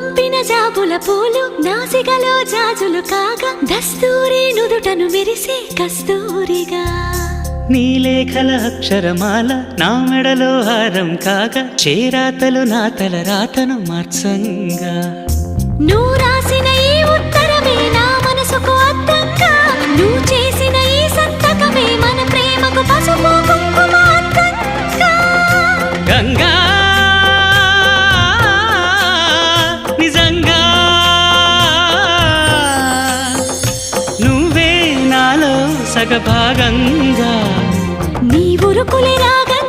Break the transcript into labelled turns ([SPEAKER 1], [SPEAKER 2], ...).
[SPEAKER 1] పంపిన జాబుల పూలు నాసికలో జాజులు కాగా దస్తూరి నుదుటను మెరిసే కస్తూరిగా
[SPEAKER 2] నీ లేఖల అక్షరమాల నా మెడలో హారం కాగా చేరాతలు నా తల రాతను మార్చంగా
[SPEAKER 1] నువ్వు రాసిన ఈ ఉత్తరమే నా మనసుకు అర్థంగా నువ్వు చేసిన ఈ సంతకమే మన ప్రేమకు పసుపు కుంకుమ అర్థంగా
[SPEAKER 2] గంగా నిజంగా నువ్వే నాలో సగభాగంగా
[SPEAKER 1] నీ ఉరుకులే రాగా